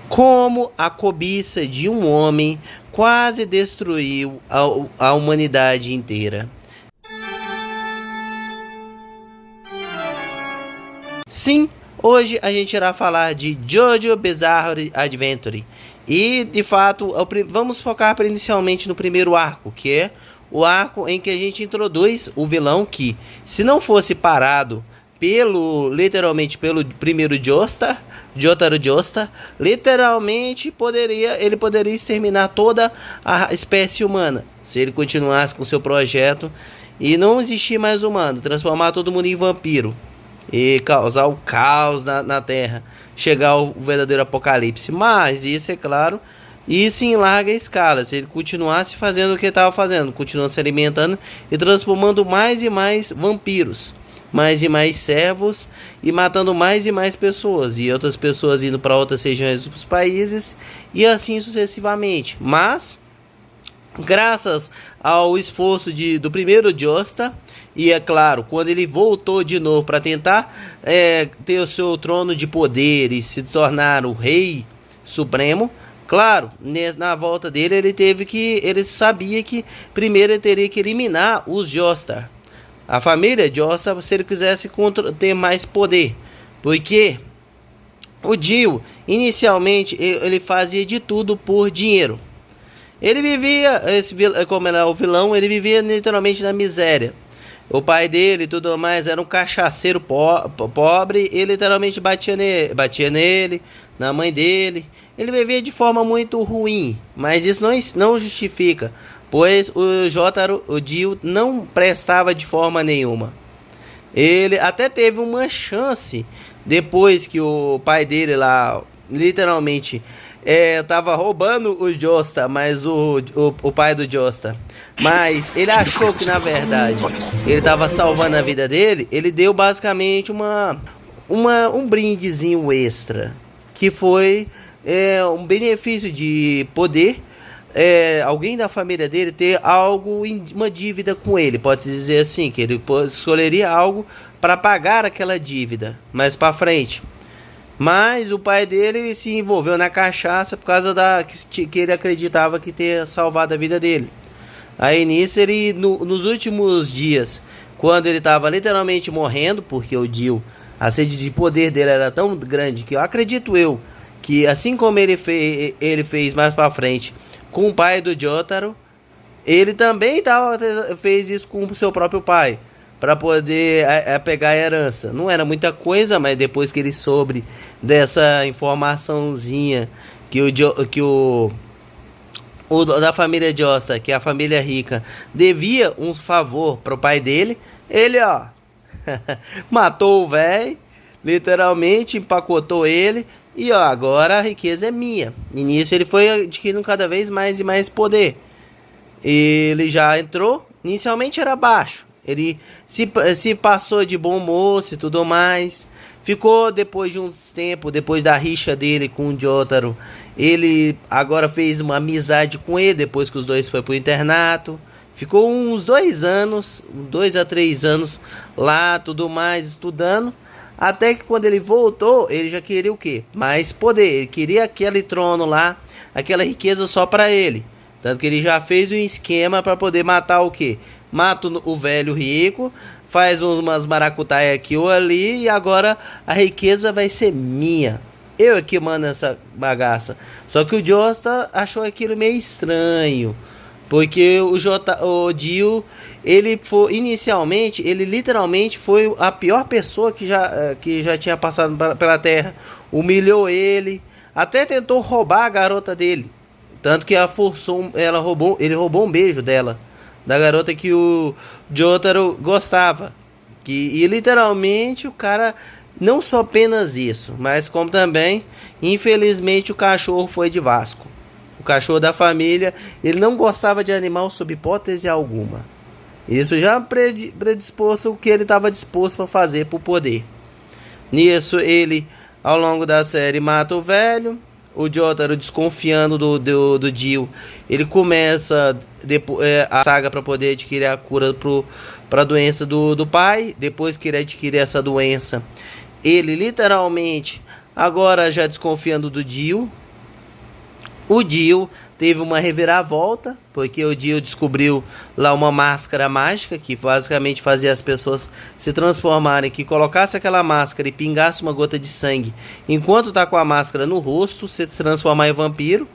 Como a cobiça de um homem quase destruiu a humanidade inteira. Sim, hoje a gente irá falar de JoJo Bizarre Adventure. E, de fato, vamos focar inicialmente no primeiro arco, que é o arco em que a gente introduz o vilão que, se não fosse parado literalmente pelo primeiro Jotaro Joestar, literalmente ele poderia exterminar toda a espécie humana, se ele continuasse com seu projeto e não existir mais humano, transformar todo mundo em vampiro e causar o caos na Terra, chegar ao verdadeiro apocalipse. Mas isso, é claro, isso em larga escala, se ele continuasse fazendo o que estava fazendo, continuando se alimentando e transformando mais e mais vampiros, mais e mais servos, e matando mais e mais pessoas, e outras pessoas indo para outras regiões dos países, e assim sucessivamente. Mas, graças ao esforço do primeiro Joestar, e é claro, quando ele voltou de novo para tentar ter o seu trono de poder e se tornar o rei supremo, claro, na volta dele ele sabia que primeiro ele teria que eliminar os Joestar, a família Joestar, se ele quisesse ter mais poder, porque o Dio inicialmente ele fazia de tudo por dinheiro. Ele vivia, como era o vilão, ele vivia literalmente na miséria. O pai dele e tudo mais era um cachaceiro pobre e literalmente batia nele, na mãe dele. Ele vivia de forma muito ruim, mas isso não justifica, pois o Dio não prestava de forma nenhuma. Ele até teve uma chance depois que o pai dele lá literalmente tava roubando o Joestar, mas o pai do Joestar, mas ele achou que na verdade ele tava salvando a vida dele. Ele deu basicamente um brindezinho extra, que foi um benefício de poder alguém da família dele ter uma dívida com ele, pode-se dizer assim, que ele escolheria algo para pagar aquela dívida mais para frente. Mas o pai dele se envolveu na cachaça por causa que ele acreditava que ter salvado a vida dele. Aí nisso ele, nos últimos dias, quando ele estava literalmente morrendo, porque o Dio, a sede de poder dele era tão grande que eu acredito que assim como ele fez mais pra frente com o pai do Jotaro, ele também fez isso com o seu próprio pai, para poder pegar a herança. Não era muita coisa, mas depois que ele soube dessa informaçãozinha que o da família Joestar, que é a família rica, devia um favor pro pai dele, ele matou o velho, literalmente empacotou ele, e agora a riqueza é minha. E nisso ele foi adquirindo cada vez mais e mais poder. Ele já entrou, inicialmente era baixo, ele se passou de bom moço e tudo mais. Ficou depois de uns tempos, depois da rixa dele com o Jotaro, ele agora fez uma amizade com ele, depois que os dois foram pro internato. Ficou uns 2 a 3 anos lá, tudo mais, estudando. Até que quando ele voltou, ele já queria o quê? Mais poder. Ele queria aquele trono lá, aquela riqueza só para ele. Tanto que ele já fez um esquema para poder matar o quê? Mata o velho rico, faz umas maracutaia aqui ou ali, e agora a riqueza vai ser minha. Eu é que mando essa bagaça. Só que o Joestar achou aquilo meio estranho, porque o Dio, ele foi inicialmente, ele literalmente foi a pior pessoa que já tinha passado pela Terra. Humilhou ele, até tentou roubar a garota dele. Tanto que ele roubou um beijo dela, da garota que o Jotaro gostava. E literalmente o cara, não só apenas isso, mas como também, infelizmente, o cachorro foi de Vasco. O cachorro da família, ele não gostava de animal sob hipótese alguma. Isso já predisposto o que ele estava disposto a fazer por poder. Nisso ele, ao longo da série, mata o velho. O Jotaro, desconfiando do Dio, ele começa a saga para poder adquirir a cura para a doença do pai. Depois que ele adquire essa doença, ele literalmente, agora já desconfiando do Dio, O Dio teve uma reviravolta, porque o Dio descobriu lá uma máscara mágica que basicamente fazia as pessoas se transformarem, que colocasse aquela máscara e pingasse uma gota de sangue enquanto tá com a máscara no rosto, se transformar em vampiro.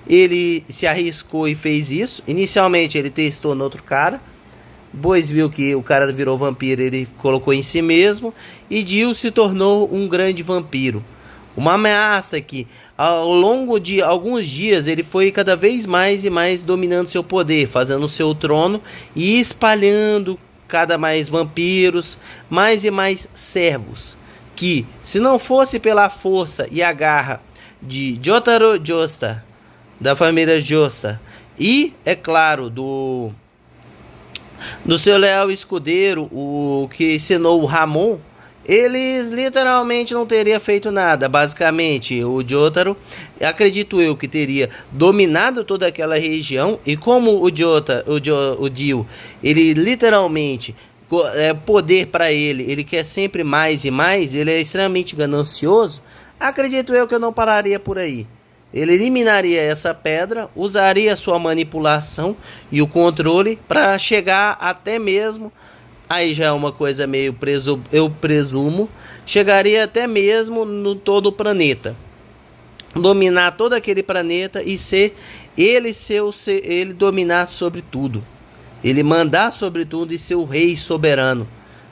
Ele se arriscou e fez isso. Inicialmente ele testou no outro cara, depois viu que o cara virou vampiro, ele colocou em si mesmo, e Dio se tornou um grande vampiro. Uma ameaça que ao longo de alguns dias ele foi cada vez mais e mais dominando seu poder, fazendo o seu trono e espalhando cada mais vampiros, mais e mais servos, que se não fosse pela força e a garra de Jotaro Joestar, da família Joestar, e é claro do seu leal escudeiro, o que ensinou o Ramon, eles literalmente não teriam feito nada. Basicamente, o Jotaro, acredito eu, que teria dominado toda aquela região. E como o Dio, ele literalmente, poder para ele quer sempre mais e mais, ele é extremamente ganancioso. Acredito eu que eu não pararia por aí. Ele eliminaria essa pedra, usaria sua manipulação e o controle para chegar até mesmo, aí já é uma coisa meio eu presumo, chegaria até mesmo no todo o planeta. Dominar todo aquele planeta e ele dominar sobre tudo. Ele mandar sobre tudo e ser o rei soberano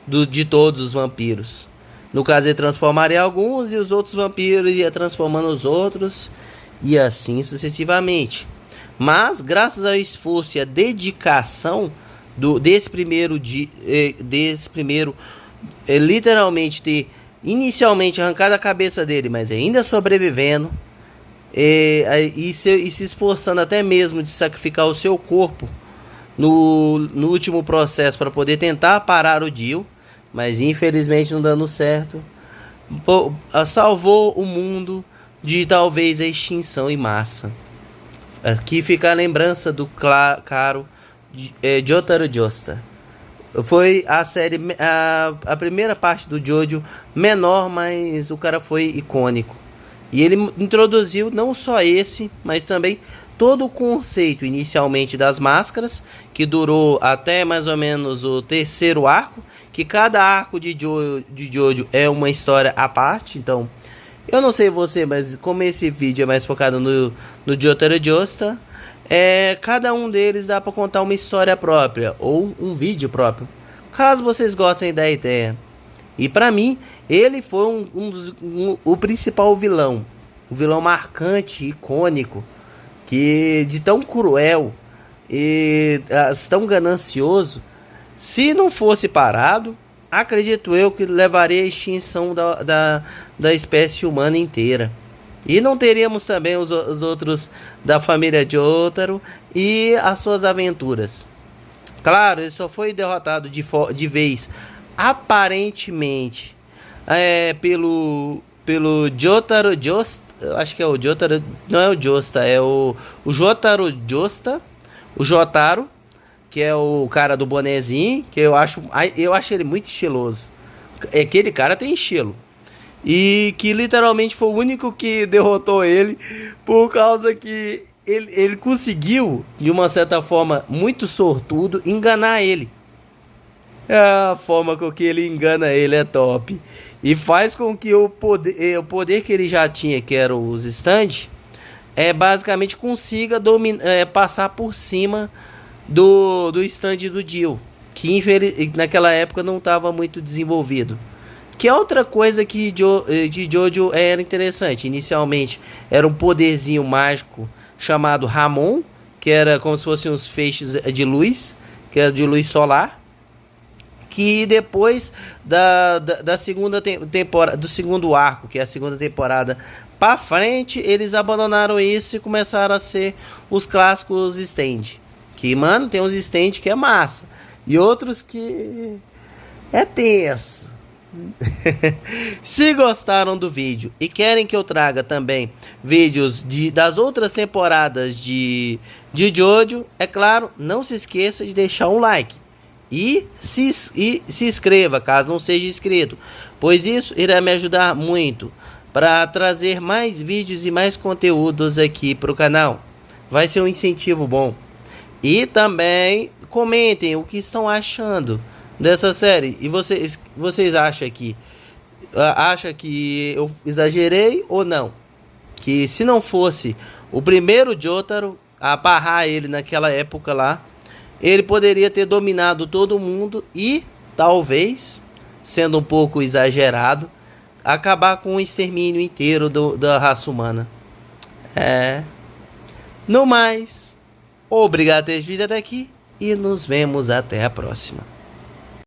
de todos os vampiros. No caso, ele transformaria alguns e os outros vampiros ia transformando os outros. E assim sucessivamente. Mas graças ao esforço e à dedicação desse primeiro literalmente ter inicialmente arrancado a cabeça dele, mas ainda sobrevivendo, e se esforçando até mesmo de sacrificar o seu corpo no último processo para poder tentar parar o Dio, mas infelizmente não dando certo, salvou o mundo de talvez a extinção em massa. Aqui fica a lembrança do caro Jotaro Joestar. Foi a série, a primeira parte do Jojo menor, mas o cara foi icônico. E ele introduziu não só esse, mas também todo o conceito inicialmente das máscaras, que durou até mais ou menos o terceiro arco, que cada arco de Jojo é uma história à parte. Então eu não sei você, mas como esse vídeo é mais focado no Jotaro Joestar, cada um deles dá para contar uma história própria ou um vídeo próprio, caso vocês gostem da ideia. E para mim, ele foi o principal vilão, um vilão marcante, icônico, que de tão cruel e tão ganancioso, se não fosse parado, acredito eu que levaria à extinção da espécie humana inteira. E não teríamos também os outros da família Jotaro e as suas aventuras. Claro, ele só foi derrotado de vez, aparentemente, pelo Jotaro Joestar. Acho que é o Jotaro, não é o Joestar, é o Jotaro Joestar, o Jotaro, que é o cara do bonezinho, que eu acho ele muito estiloso. Aquele cara tem estilo. E que literalmente foi o único que derrotou ele, por causa que ele conseguiu, de uma certa forma muito sortudo, enganar ele. A forma com que ele engana ele é top. E faz com que o poder que ele já tinha, que era os stand, basicamente consiga passar por cima do stand do Dio, que naquela época não estava muito desenvolvido. Que é outra coisa que de Jojo era interessante. Inicialmente era um poderzinho mágico chamado Ramon, que era como se fossem uns feixes de luz, que era de luz solar. Que depois da segunda temporada, do segundo arco, que é a segunda temporada para frente, eles abandonaram isso e começaram a ser os clássicos stand. Que, mano, tem uns stand que é massa e outros que é tenso. Se gostaram do vídeo e querem que eu traga também vídeos das outras temporadas de Jojo, é claro, não se esqueça de deixar um like e se inscreva caso não seja inscrito, pois isso irá me ajudar muito para trazer mais vídeos e mais conteúdos aqui para o canal. Vai ser um incentivo bom. E também comentem o que estão achando dessa série. E vocês acham que eu exagerei ou não? Que se não fosse o primeiro Jotaro a barrar ele naquela época lá, ele poderia ter dominado todo mundo e talvez, sendo um pouco exagerado, acabar com o extermínio inteiro da raça humana. No mais, obrigado por ter vindo até aqui e nos vemos até a próxima.